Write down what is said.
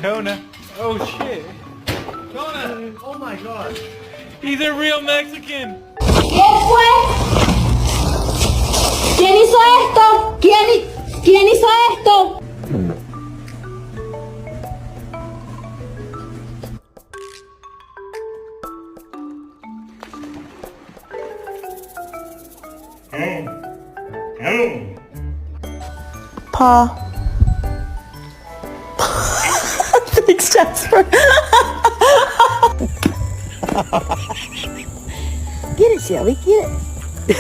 Kona. Oh shit. Kona! Oh my god. He's a real Mexican. ¿Qué fue? ¿Quién hizo esto? ¿Quién hizo esto? Paw. Thanks, Jasper. Get it, Shelby. Get it.